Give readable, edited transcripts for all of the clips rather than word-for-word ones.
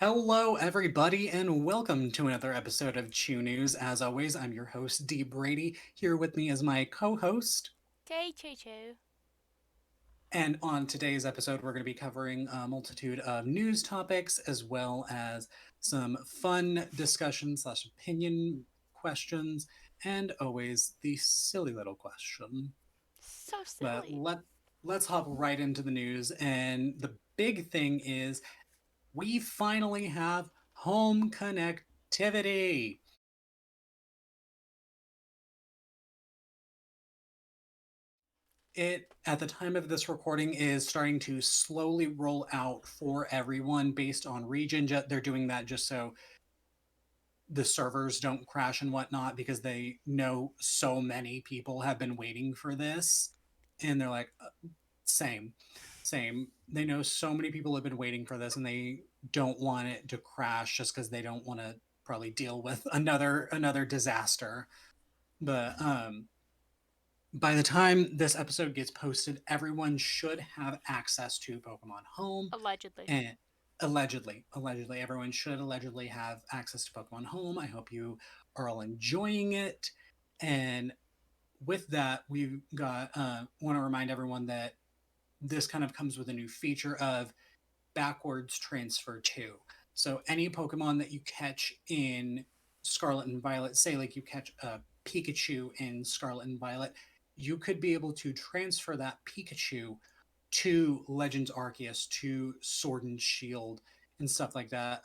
Hello, everybody, and welcome to another episode of Chu News. As always, I'm your host, Dee Brady. Here with me is my co host. Tay Choo Choo. And on today's episode, we're going to be covering a multitude of news topics as well as some fun discussion slash opinion questions, and always the silly little question. So But silly. let's hop right into the news. And the big thing is we finally have home connectivity. It, at the time of this recording, is starting to slowly roll out for everyone based on region. They're doing that just so the servers don't crash and whatnot because they know so many people have been waiting for this. And they're like, same, same. They know so many people have been waiting for this and they don't want it to crash just because they don't want to probably deal with another disaster. But by the time this episode gets posted, everyone should have access to Pokemon Home. Allegedly. And allegedly, everyone should allegedly have access to Pokemon Home. I hope you are all enjoying it. And with that, we've got, want to remind everyone that this kind of comes with a new feature of backwards transfer too. So any Pokemon that you catch in Scarlet and Violet, say like you catch a Pikachu in Scarlet and Violet, you could be able to transfer that Pikachu to Legends Arceus, to Sword and Shield, and stuff like that.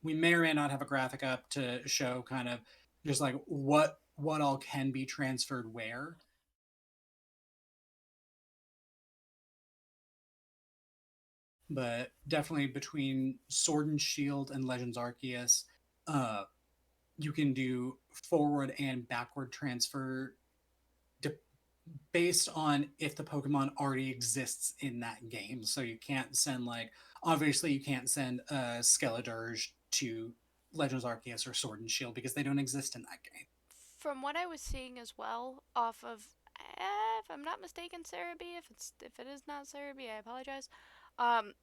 We may or may not have a graphic up to show kind of just like what all can be transferred where. But definitely between Sword and Shield and Legends Arceus, uh, you can do forward and backward transfer de- based on if the Pokemon already exists in that game. So you can't send like obviously you can't send a Skeledirge to Legends Arceus or Sword and Shield because they don't exist in that game. From what I was seeing as well, off of, if I'm not mistaken, Cerebi. If it is not Cerebi, I apologize.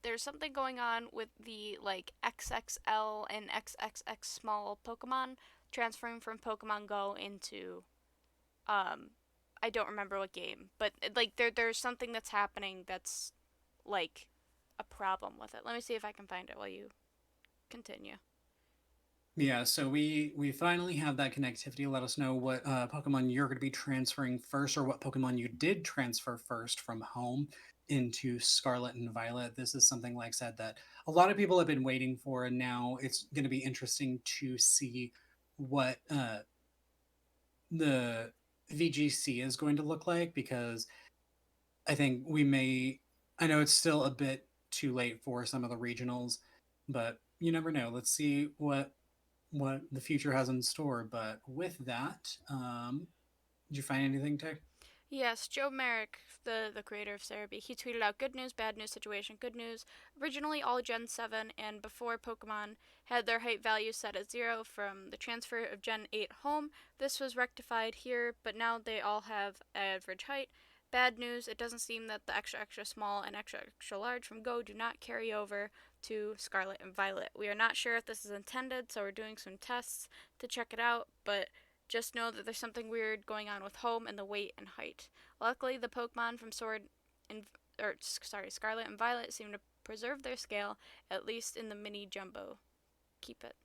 There's something going on with the like XXL and XXX small Pokemon transferring from Pokemon Go into um, I don't remember what game, but like there's something that's happening that's like a problem with it. Let me see if I can find it while you continue. Yeah, so we finally have that connectivity. Let us know what Pokemon you're going to be transferring first, or what Pokemon you did transfer first from home into Scarlet and Violet. This is something, like I said, that a lot of people have been waiting for, and now it's going to be interesting to see what the VGC is going to look like because I think we may. I know it's still a bit too late for some of the regionals, but you never know. Let's see what the future has in store. But with that, did you find anything, Tech? Yes, Joe Merrick, the creator of Cerebi, he tweeted out good news, bad news situation, good news. Originally all Gen 7 and before Pokemon had their height value set at 0 from the transfer of Gen 8 home. This was rectified here, but now they all have average height. Bad news, it doesn't seem that the extra extra small and extra extra large from Go do not carry over to Scarlet and Violet. We are not sure if this is intended, so we're doing some tests to check it out, but just know that there's something weird going on with home and the weight and height. Luckily, the Pokemon from Scarlet and Violet seem to preserve their scale, at least in the mini jumbo. Keep it.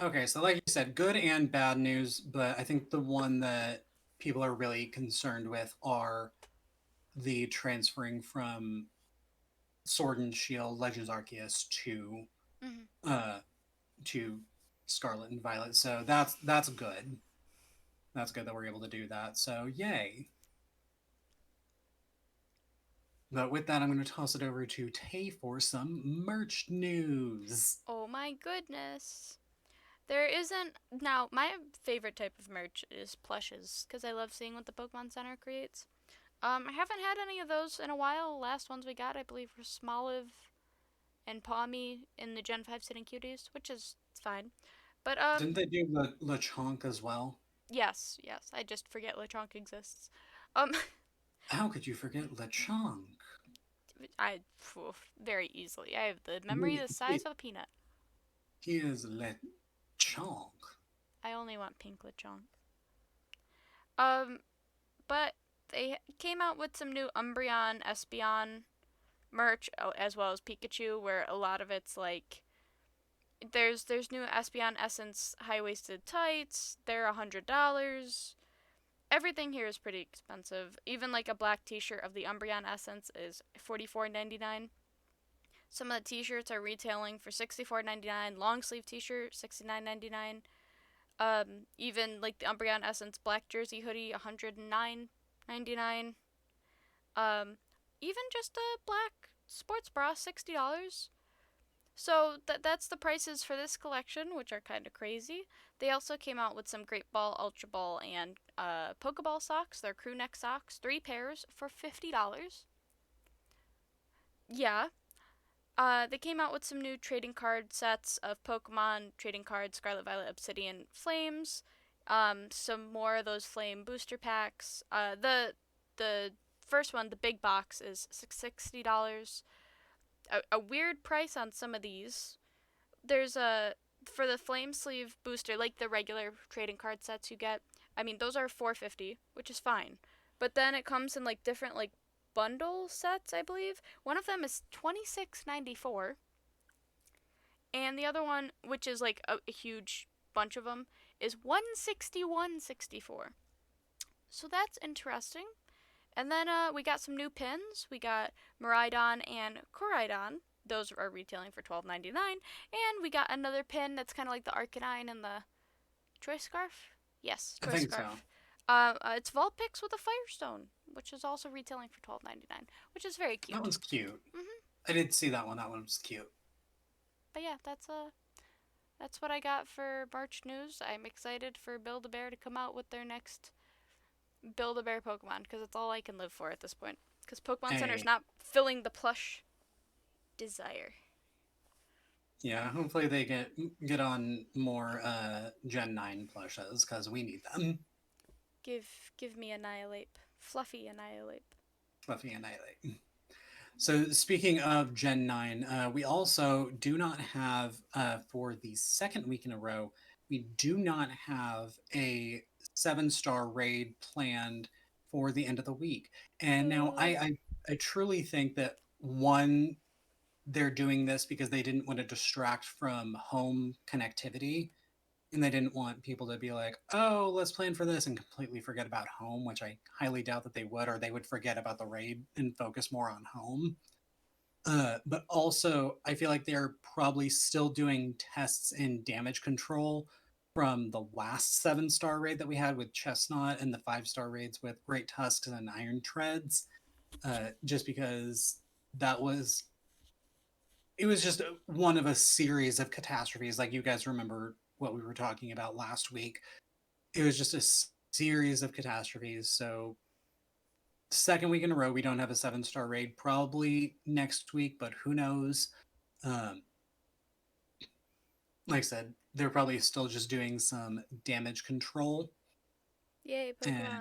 Okay, so like you said, good and bad news, but I think the one that people are really concerned with are the transferring from Sword and Shield Legends Arceus Mm-hmm. uh to Scarlet and Violet. So that's good. That's good that we're able to do that. So yay. But with that, I'm going to toss it over to Tay for some merch news. Oh my goodness. There isn't. Now, my favorite type of merch is plushes, because I love seeing what the Pokemon Center creates. I haven't had any of those in a while. Last ones we got, I believe, were Smoliv and Palmy in the Gen 5 Sitting Cuties, which is fine. But Didn't they do Lechonk as well? yes, yes. I just forget Lechonk exists. Um, How could you forget Lechonk? I very easily. I have the memory He, the size he, of a peanut. he is Lechonk. I only want pink Lechonk. Um, but they came out with some new Umbreon, Espeon merch, as well as Pikachu, where a lot of it's like there's new Espeon Essence high waisted tights. They're $100. Everything here is pretty expensive. Even like a black T-shirt of the Umbreon Essence is $44.99. Some of the T-shirts are retailing for $64.99. Long sleeve T-shirt $69.99. Even like the Umbreon Essence black jersey hoodie $109.99. Um, even just a black sports bra $60. So that's the prices for this collection, which are kind of crazy. They also came out with some Great Ball, Ultra Ball, and Pokeball socks. They're crew neck socks, 3 pairs for $50. Yeah. They came out with some new trading card sets of Pokemon trading cards, Scarlet, Violet, Obsidian, Flames. Some more of those Flame booster packs. The first one, the big box, is $60. A weird price on some of these. There's a for the flame sleeve booster, like the regular trading card sets you get. I mean, those are 450, which is fine. But then it comes in like different like bundle sets, I believe. One of them is 26.94, and the other one, which is like a huge bunch of them, is 161.64. So that's interesting. And then we got some new pins. We got Miraidon and Koraidon. Those are retailing for $12.99. And we got another pin that's kind of like the Arcanine and the Choice Scarf. Yes, I Choice think so. Scarf. It's Vulpix with a Firestone, which is also retailing for $12.99, which is very That cute. one's cute. Hmm. I did see that one. That one was cute. But yeah, that's what I got for March news. I'm excited for Build a Bear to come out with their next Build a Bear Pokemon because it's all I can live for at this point. Because Pokemon Center is Hey, not filling the plush desire. yeah. Hopefully they get on more Gen 9 plushes because we need them. Give me Annihilate, fluffy Annihilate. Fluffy Annihilate. So speaking of Gen 9, we also do not have for the second week in a row, we do not have a 7-star raid planned for the end of the week. And now I truly think that one, they're doing this because they didn't want to distract from home connectivity, and they didn't want people to be like, oh, let's plan for this and completely forget about home, which I highly doubt that they would, or they would forget about the raid and focus more on home. But also, I feel like they're probably still doing tests in damage control from the last 7-star raid that we had with Chestnut and the 5-star raids with Great Tusks and Iron Treads. Just because that was it was just one of a series of catastrophes. Like you guys remember what we were talking about last week. It was just a series of catastrophes. So second week in a row, we don't have a 7-star raid. Probably next week, but who knows? Um, like I said, they're probably still just doing some damage control. Yay, And Pokemon.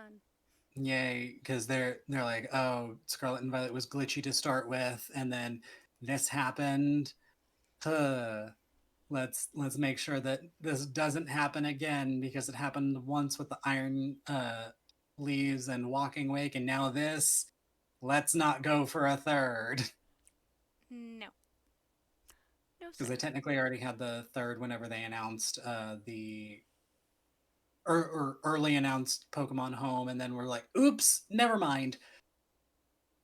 yay, because they're like, oh, Scarlet and Violet was glitchy to start with, and then this happened. Huh. Let's make sure that this doesn't happen again because it happened once with the iron leaves and walking wake, and now this. Let's not go for a third No. No, because sir. they technically already had the third whenever they announced the or early announced Pokemon Home, and then we're like, oops, never mind.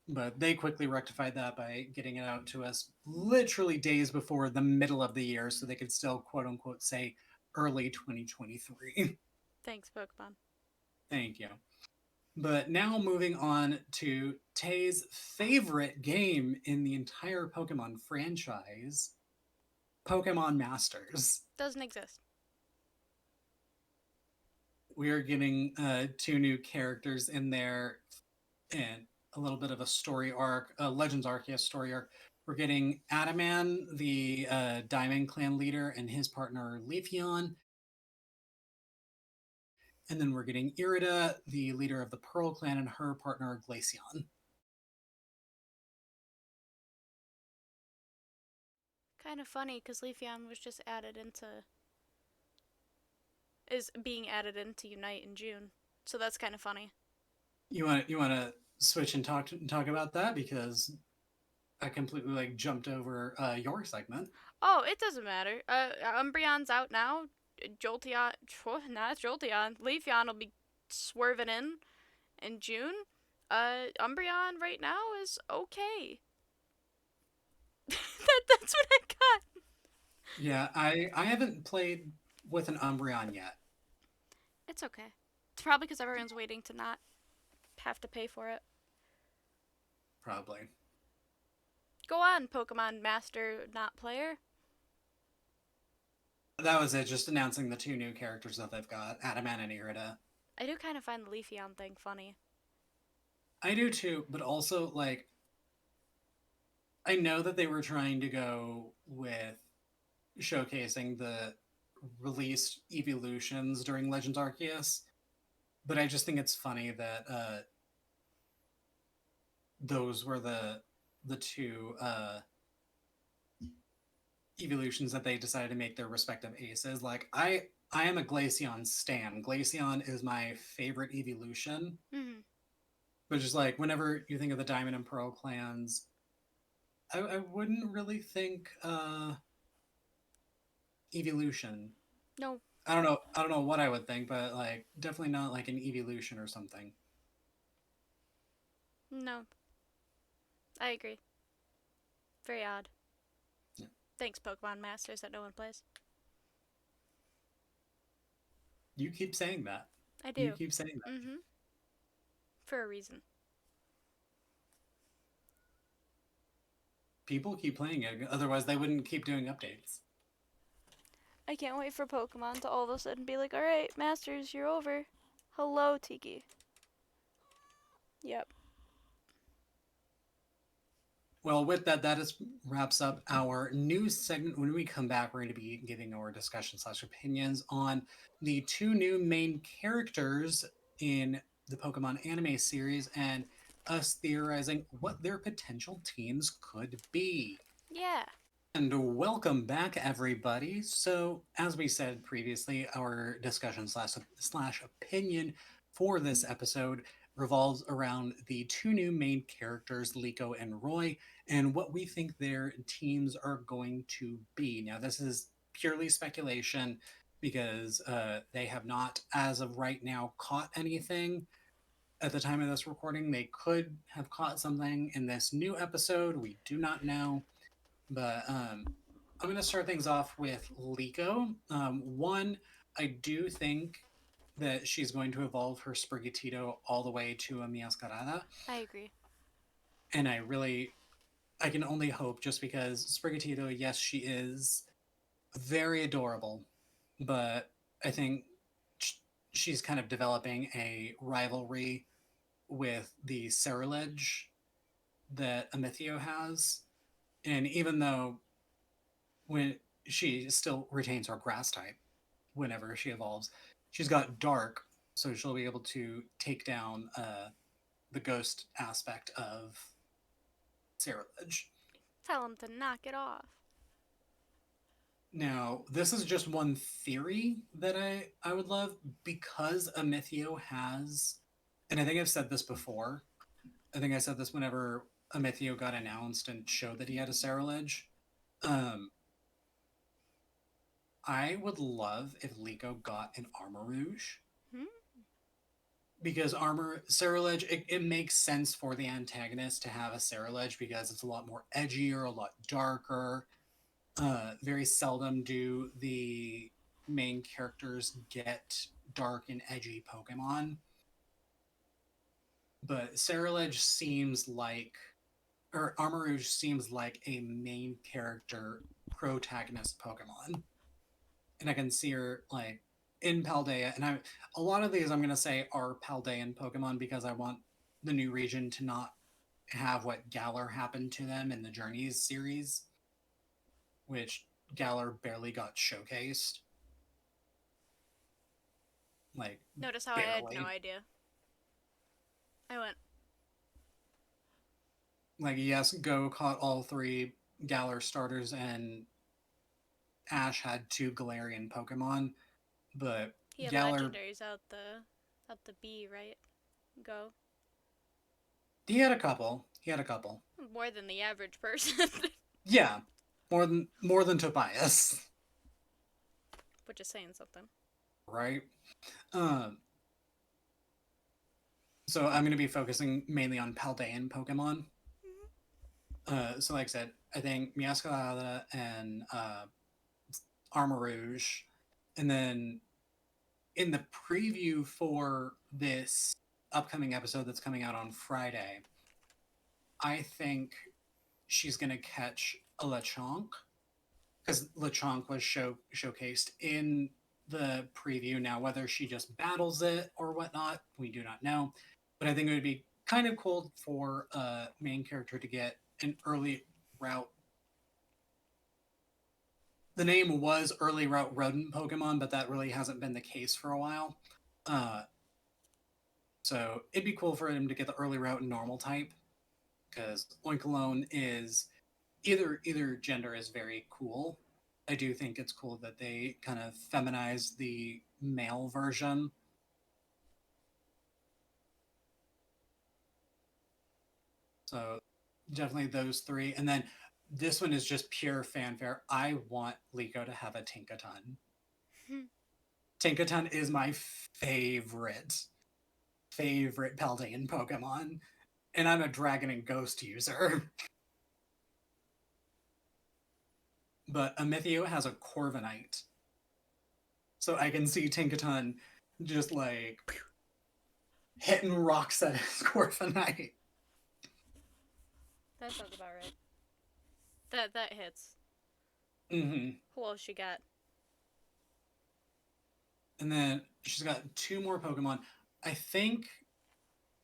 But they quickly rectified that by getting it out to us literally days before the middle of the year, so they could still quote unquote say early 2023. Thanks, Pokemon. Thank you. But now moving on to Tay's favorite game in the entire Pokemon franchise, Pokemon Masters. Doesn't exist. We are getting two new characters in there and a little bit of a story arc, a Legends Arceus story arc. We're getting Adaman, the Diamond Clan leader, and his partner Leafeon. And then we're getting Irida, the leader of the Pearl Clan, and her partner Glaceon. Kind of funny because Leafeon was just is being added into Unite in June, so that's kind of funny. You want to switch and talk about that because I completely like jumped over your segment. Oh, it doesn't matter. Umbreon's out now. Jolteon, not Jolteon. Leafeon will be swerving in June. Umbreon right now is okay. That's what I got. Yeah, I haven't played with an Umbreon yet. It's okay. It's probably because everyone's waiting to not have to pay for it. Probably. Go on, Pokemon Master, not player. That was it. Just announcing the two new characters that they've got, Adamant and Irida. I do kind of find the Leafeon thing funny. I do too, but also like I know that they were trying to go with showcasing the released evolutions during Legends Arceus, but I just think it's funny that those were the two evolutions that they decided to make their respective aces. Like I am a Glaceon stan. Glaceon is my favorite evolution. Mm-hmm. But just like whenever you think of the Diamond and Pearl clans, I wouldn't really think evolution. No, I don't know what I would think, but like definitely not like an evolution or something. no, I agree. Very odd. Yeah. Thanks, Pokemon Masters that no one plays. You keep saying that. I You do. keep saying that. Mm-hmm. For a reason. People keep playing it, otherwise they wouldn't keep doing updates. I can't wait for Pokemon to all of a sudden be like, alright, Masters, you're over. Hello, Tiki. Yep. Well, with that, that is wraps up our news segment. When we come back, we're going to be giving our discussion slash opinions on the two new main characters in the Pokemon anime series and us theorizing what their potential teams could be. Yeah. And welcome back, everybody. So, as we said previously, our discussion slash opinion for this episode revolves around the two new main characters, Liko and Roy, and what we think their teams are going to be. Now, this is purely speculation because they have not, as of right now, caught anything. At the time of this recording, they could have caught something in this new episode. We do not know. But I'm going to start things off with Liko. One, I do think that she's going to evolve her Sprigatito all the way to a Miascarada. I agree. And I can only hope just because Sprigatito, yes, she is very adorable, but I think she's kind of developing a rivalry with the Ceruledge that Amithio has. And even though when she still retains her grass type whenever she evolves. She's got dark, so she'll be able to take down the ghost aspect of Cerulege. Tell him to knock it off. Now, this is just one theory that I would love because Amithio has, and I think I've said this before. I think I said this whenever Amithio got announced and showed that he had a Cerulege. Um, I would love if Liko got an Armarouge Hmm? because armor Cerulege it makes sense for the antagonist to have a Cerulege because it's a lot more edgier, a lot darker. Very seldom do the main characters get dark and edgy Pokemon, but Cerulege seems like, or Armarouge seems like a main character protagonist Pokemon. And I can see her like in Paldea. And a lot of these I'm gonna say are Paldean Pokemon because I want the new region to not have what Galar happened to them in the Journeys series, which Galar barely got showcased. Like Notice how I had no barely. idea. I went, Like yes, Go caught all three Galar starters and Ash had two Galarian Pokemon, but He had Galar, legendaries out the B, right? Go. he had a couple. He had a couple. More than the average person. Yeah, more than Tobias, Which is saying something. right? Um, so I'm going to be focusing mainly on Paldean Pokemon. So like I said, I think Miascalada and Armarouge, and then in the preview for this upcoming episode that's coming out on Friday, I think she's going to catch a Lechonk because Lechonk was showcased in the preview. Now, whether she just battles it or whatnot, we do not know. But I think it would be kind of cool for a main character to get an early route. The name was early route rodent Pokemon, but that really hasn't been the case for a while. Uh, so it'd be cool for him to get the early route normal type because Oinkalone is either gender is very cool. I do think it's cool that they kind of feminize the male version. So definitely those three. And then this one is just pure fanfare. I want Liko to have a Tinkaton. Tinkaton is my favorite Paldean Pokemon. And I'm a Dragon and Ghost user. But Amithio has a Corviknight. So I can see Tinkaton just like hitting rocks at his Corviknight. That sounds about right. That hits. Mm-hmm. Who else she got? And then she's got two more Pokemon. I think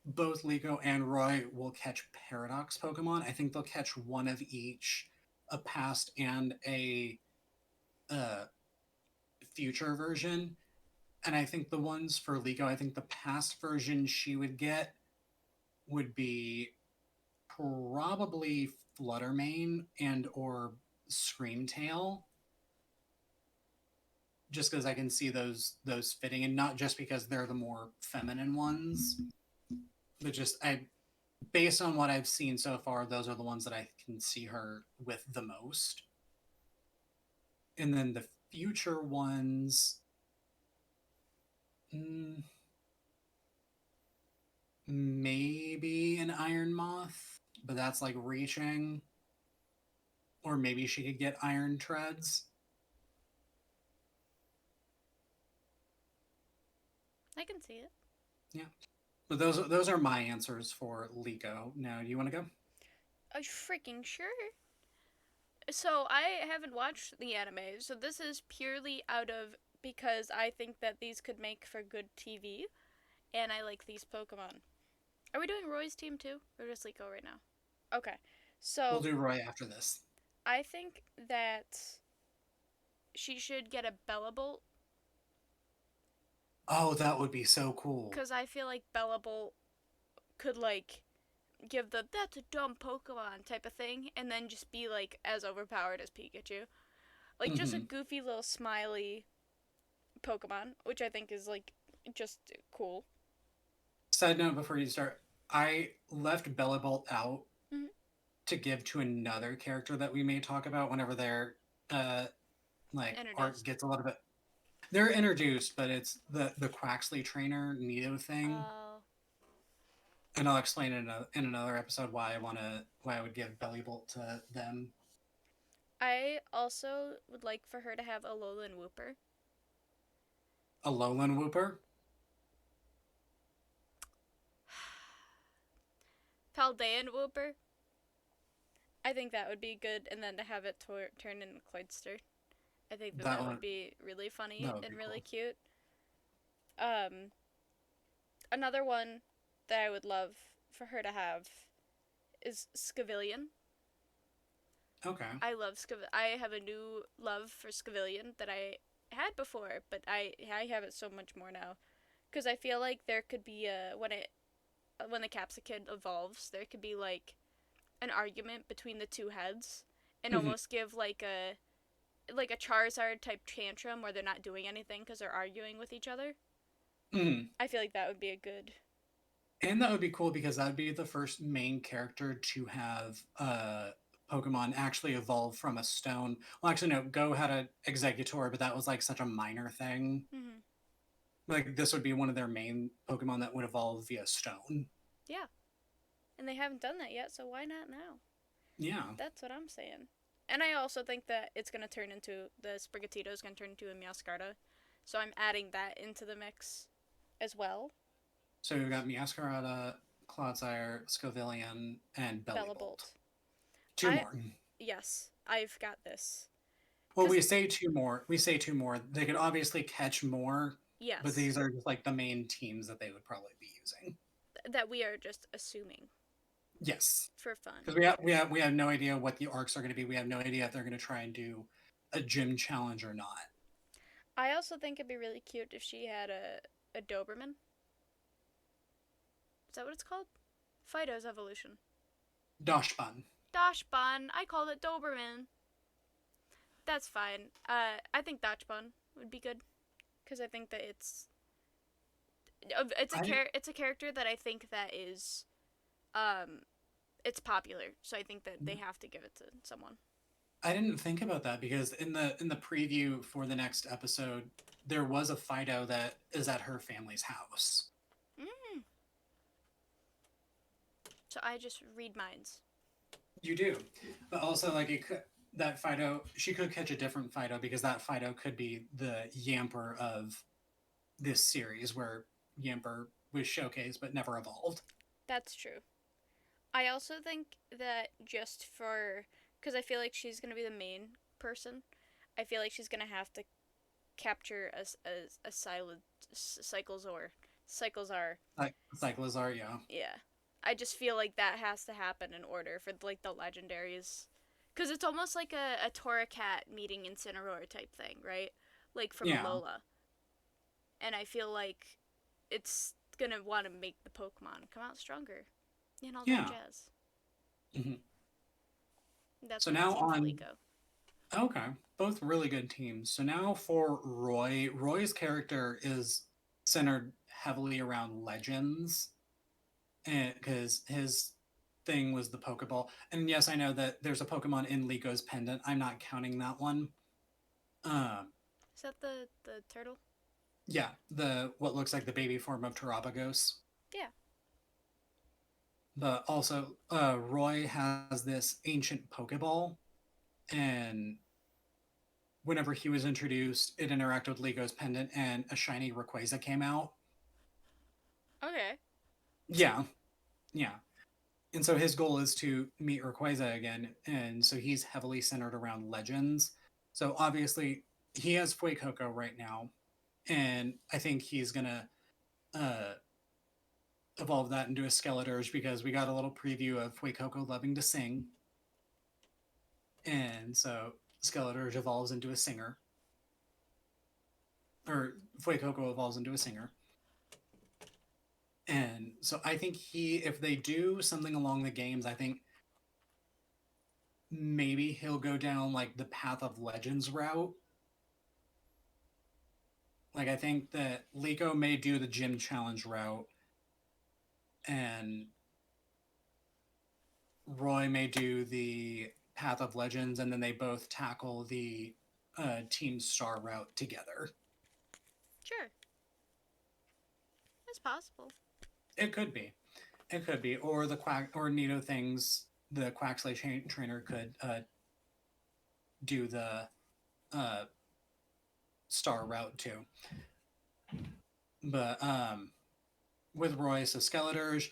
both Liko and Roy will catch Paradox Pokemon. I think they'll catch one of each, a past and a uh, future version. And I think the ones for Liko, I think the past version she would get would be probably Fluttermane and or Screamtail. Just because I can see those fitting, and not just because they're the more feminine ones, but just I based on what I've seen so far, those are the ones that I can see her with the most. And then the future ones, mm, maybe an Iron Moth, but that's like reaching. Or maybe she could get Iron Treads. I can see it. Yeah. But those are my answers for Liko. Now, do you want to go? Freaking sure. So I haven't watched the anime, so this is purely out of because I think that these could make for good TV, and I like these Pokemon. Are we doing Roy's team too, or just Liko right now? Okay, We'll so do Roy after this. I think that she should get a Bellabolt Oh, that would be so cool. because I feel like Bellabolt could like give the "that's a dumb Pokemon" type of thing, and then just be like as overpowered as Pikachu. Like just a Mm-hmm. goofy little smiley Pokemon, which I think is like just cool. Side note before you start, I left Bellabolt out Mm-hmm. to give to another character that we may talk about whenever their uh like art Introduced. gets a little bit. They're introduced, but it's the Quaxley trainer Nido thing, Uh, and I'll explain in another episode why I would give Bellybolt to them. I also would like for her to have a Alolan Wooper. A Lowland Whooper. Paldean Wooper. I think that would be good, and then to have it turn into Cloydster. I think that That that would one be really funny that would and be really cool. cute. Um, Another one that I would love for her to have is Scavillion. Okay. I love I have a new love for Scavillion that I had before, but I have it so much more now because I feel like there could be a when the Capsicid evolves, there could be like an argument between the two heads, and Mhm. almost give like a Charizard type tantrum where they're not doing anything because they're arguing with each other. Mhm. I feel like that would be a good. And that would be cool because that would be the first main character to have Pokemon actually evolve from a stone. Well, actually, no, Go had an Executor, but that was like such a minor thing. Mm-hmm. Like this would be one of their main Pokemon that would evolve via stone. Yeah, and they haven't done that yet, so why not now? Yeah. That's what I'm saying. And I also think that it's gonna turn into the Sprigatito is gonna turn into a Meowscarada, so I'm adding that into the mix as well. So we've got Meowscarada, Clodsire, Scovillian, and Bellibolt. Bellabolt. Two I more. yes, I've got this. Well, Cause we say two more. We say two more. They could obviously catch more, but yes, these are just like the main teams that they would probably be using. that we are just assuming Yes, for fun. because we have no idea what the arcs are going to be. We have no idea if they're going to try and do a gym challenge or not. I also think it'd be really cute if she had a Doberman. Is that what it's called? Fido's evolution. Dashpan. Dachshund. I called it Doberman. That's fine. I think Dachshund would be good because I think that I it's a character that I think that is um it's popular. So I think that they have to give it to someone. I didn't think about that because in the preview for the next episode, there was a Fido that is at her family's house. Mm. So I just read minds. You do, but also like it could, that Fido, she could catch a different Fido because that Fido could be the Yamper of this series where Yamper was showcased but never evolved. That's true. I also think that just for because I feel like she's gonna be the main person. I feel like she's gonna have to capture a silent Cyclezor. Cyclezar. Like Cyclizar, yeah. Yeah. I just feel like that has to happen in order for like the legendaries. Because it's almost like a Torracat meeting Incineroar type thing, right? Like from Yeah. Alola. And I feel like it's gonna want to make the Pokemon come out stronger and all that Yeah. jazz. Hmm. That's So my now team on, Felico. okay, both really good teams. So now for Roy, Roy's character is centered heavily around legends, and because his thing was the Pokeball. And yes, I know that there's a Pokemon in Lico's pendant. I'm not counting that one. Um, Is that the turtle? yeah, the what looks like the baby form of Terapagos. Yeah. But also, Roy has this ancient Pokeball, and whenever he was introduced, it interacted with Lico's pendant, and a shiny Rayquaza came out. Okay. Yeah, yeah. And so his goal is to meet Rayquaza again, and so he's heavily centered around legends. So obviously, he has Fuecoco right now, and I think he's gonna uh, evolve that into a Skeletor's because we got a little preview of Fuecoco loving to sing, and so Skeletor's evolves into a singer, or Fuecoco evolves into a singer. And so I think if they do something along the games, I think maybe he'll go down like the Path of Legends route. Like I think that Liko may do the gym challenge route, and Roy may do the Path of Legends, and then they both tackle the Team Star route together. Sure. It's possible. It could be. It could be. Or the Quack or Nido things, the Quaxley trainer could do the uh, Star route too. But with Roy, so Skeletors,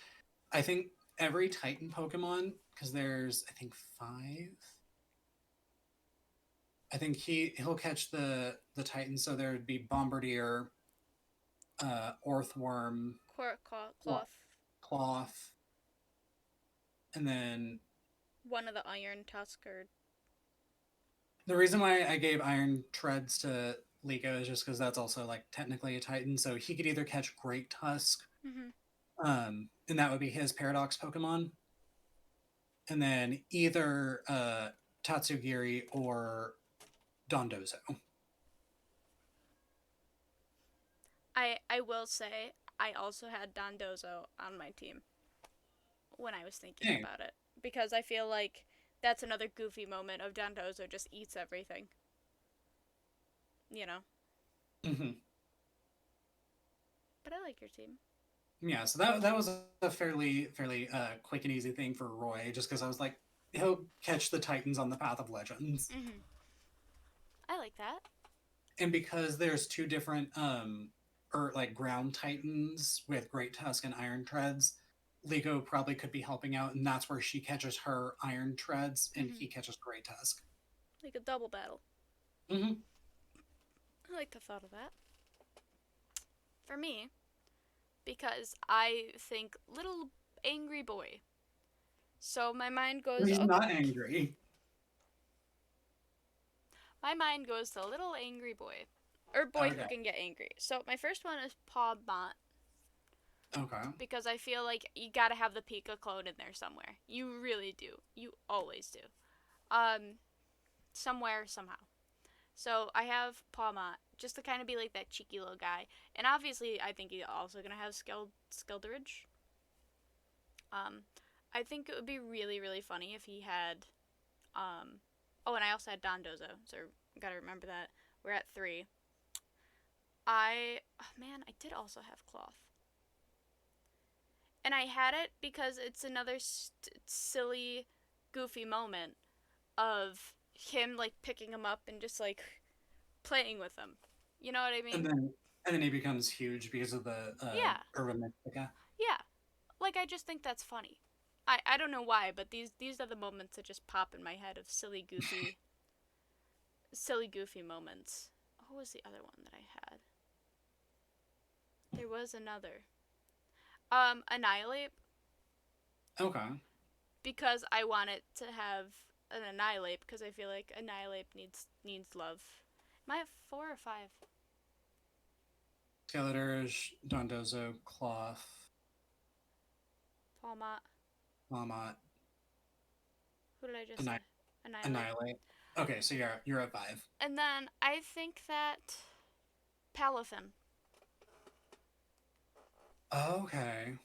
I think every Titan Pokemon, because there's I think five. I think he'll catch the Titans, so there would be Bombardier, Orthworm, Cloth. Cloth, and then One of the Iron Tusk or. the reason why I gave Iron Treads to Liko is just because that's also like technically a Titan, so he could either catch Great Tusk, Mm-hmm. and that would be his Paradox Pokemon, and then either Tatsugiri or Dondozo. I will say I also had Dondozo on my team when I was thinking Dang. about it because I feel like that's another goofy moment of Dondozo just eats everything. You know. Hmm. But I like your team. Yeah, so that was a fairly quick and easy thing for Roy, just because I was like, he'll catch the Titans on the Path of Legends, Mhm. I like that. and because there's two different or like ground Titans with Great Tusk and Iron Treads, Liko probably could be helping out, and that's where she catches her Iron Treads and Mhm. he catches Great Tusk. Like a double battle. Hmm. I like the thought of that. For me, because I think little angry boy. So He's not angry. my mind goes to little angry boy, or boy who Okay. can get angry. So my first one is Paw Mont Okay. because I feel like you gotta have the Pika clone in there somewhere. You really do. You always do. Um, somewhere somehow. So I have Paw Mont just to kind of be like that cheeky little guy, and obviously I think he's also gonna have Skeldridge. Um, I think it would be really funny if he had oh, and I also had Dondozo, so gotta remember that. We're at 3. Oh man, I did also have Cloth. And I had it because it's another silly, goofy moment of him, like, picking him up and just, like, playing with him. You know what I And mean? then and then he becomes huge because of the Yeah, Urban Mythica. yeah. Like, I just think that's funny. I don't know why, but these are the moments that just pop in my head of silly, goofy moments. What was the other one that I had? There was another. Annihilate, Okay. because I want it to have an Annihilate because I feel like Annihilate needs love. Am I at 4 or 5? Skeletor, Dondozo, Cloth, Palmot. Mamat, Who did I just say? Anni- Annihilate. Annihilate. Okay, so you're at 5. And then I think that Palafin, Okay.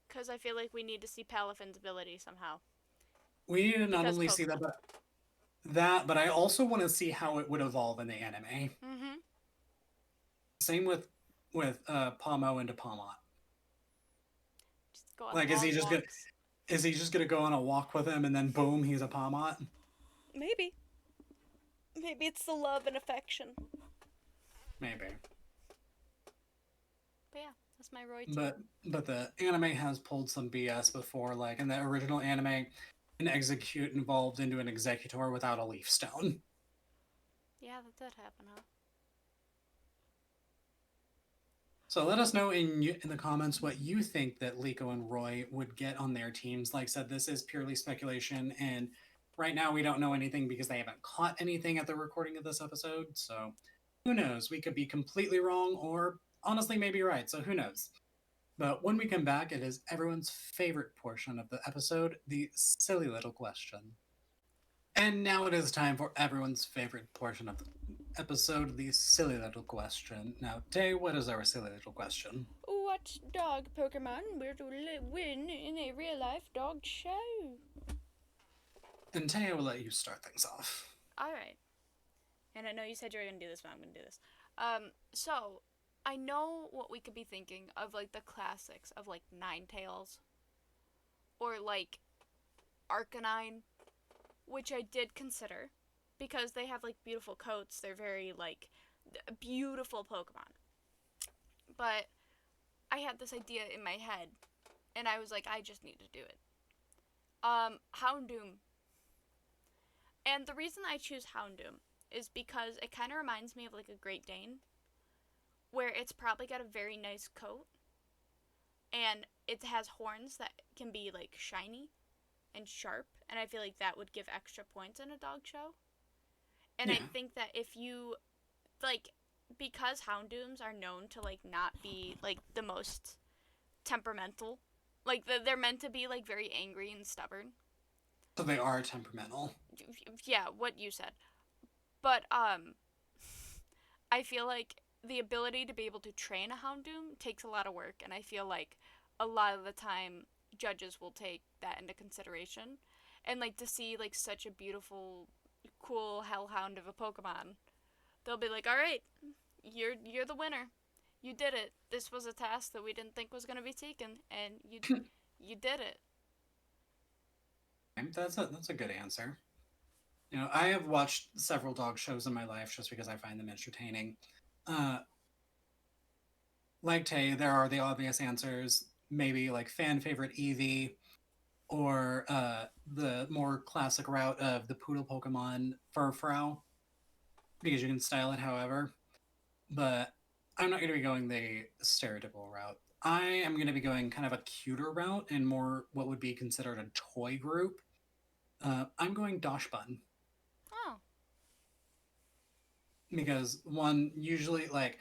because I feel like we need to see Palafin's ability somehow. We need to not Because only see Pokemon. but I also want to see how it would evolve in the anime. Mm-hmm. Same with Pomo into Pomot. Just go on Like, long walks. is he just gonna go on a walk with him and then boom, he's a Pomot? Maybe. Maybe it's the love and affection. Maybe. But yeah, that's my Roy team. But but the anime has pulled some BS before. Like in the original anime, an execute evolved into an executor without a leaf stone. Yeah, that did happen, huh? So let us know in the comments what you think that Liko and Roy would get on their teams. Like I said, this is purely speculation, and right now we don't know anything because they haven't caught anything at the recording of this episode. So who knows? We could be completely wrong, or honestly, maybe right. So who knows? But when we come back, it is everyone's favorite portion of the episode, the silly little question. And now it is time for everyone's favorite portion of the episode, the silly little question. Now, Tay, what is our silly little question? What dog Pokemon will win in a real life dog show? And Tay, I will let you start things off. Alright. And I know you said you were going to do this, but I'm going to do this. So, I know what we could be thinking of, like, the classics of, like, Ninetales. Or, like, Arcanine. Which I did consider. Because they have, like, beautiful coats. They're very, like, beautiful Pokemon. But I had this idea in my head. And I was like, I just need to do it. Houndoom. And the reason I choose Houndoom is because it kind of reminds me of, like, a Great Dane, where it's probably got a very nice coat, and it has horns that can be, like, shiny and sharp, and I feel like that would give extra points in a dog show. And I Yeah. think that if you, like, because Houndooms are known to, like, not be, like, the most temperamental, like, they're meant to be, like, very angry and stubborn. So they are temperamental. Yeah, what you said. But I feel like the ability to be able to train a Houndoom takes a lot of work, and I feel like a lot of the time judges will take that into consideration. And like to see like such a beautiful, cool hellhound of a Pokemon, they'll be like, "All right, you're the winner. You did it. This was a task that we didn't think was gonna be taken, and you did it." That's a good answer. I have watched several dog shows in my life just because I find them entertaining. Uh, like Tay, there are the obvious answers. Maybe like fan favorite Eevee, or the more classic route of the poodle Pokemon Furfrou, because you can style it however. But I'm not going to be going the stereotypical route. I am going to be going kind of a cuter route and more what would be considered a toy group. I'm going Dosh Bun Oh, because one usually like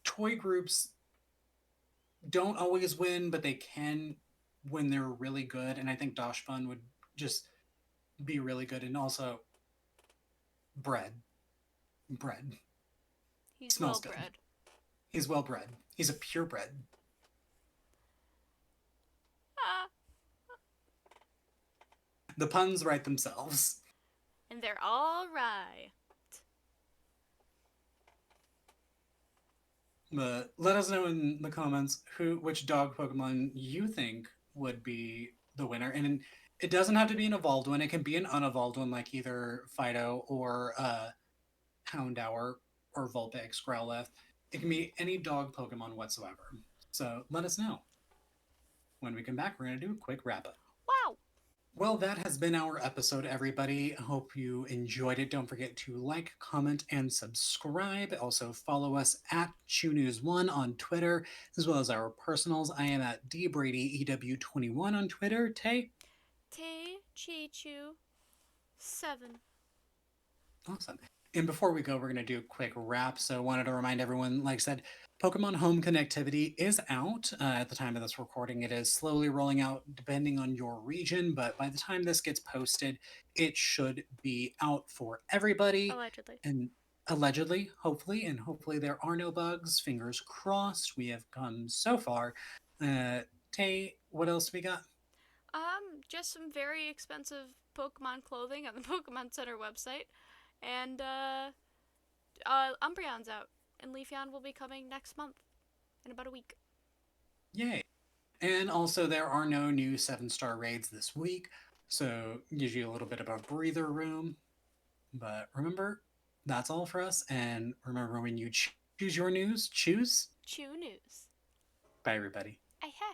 toy groups don't always win, but they can when they're really good. And I think Dosh Bun would just be really good. And also bread, bread he's well smells good. bred. He's well bred. He's a purebred. Ah, The puns write themselves. and they're all right. But let us know in the comments which dog Pokemon you think would be the winner. And it doesn't have to be an evolved one. It can be an unevolved one like either Fido or Houndour or Vulpix, Growlithe. It can be any dog Pokemon whatsoever. So let us know. When we come back, we're going to do a quick wrap up. Wow. Well, that has been our episode, everybody. Hope you enjoyed it. Don't forget to like, comment, and subscribe. Also, follow us at Chu News 1 on Twitter, as well as our personals. I am at DBradyEW21 on Twitter. Tay? Tay Chi Chu 7. Awesome. And before we go, we're going to do a quick wrap. So, wanted to remind everyone, like I said, Pokemon Home connectivity is out. At the time of this recording, it is slowly rolling out depending on your region, but by the time this gets posted, it should be out for everybody. Allegedly. And allegedly, hopefully, and hopefully there are no bugs. Fingers crossed. We have come so far. Tay, what else we got? Just some very expensive Pokemon clothing on the Pokemon Center website. And Umbreon's out. And Leafeon will be coming next month. In about a week. Yay. And also, there are no new 7-star raids this week, so gives you a little bit of a breather room. But remember, that's all for us. And remember, when you choose your news, choose. Chu News. Bye, everybody. Aha.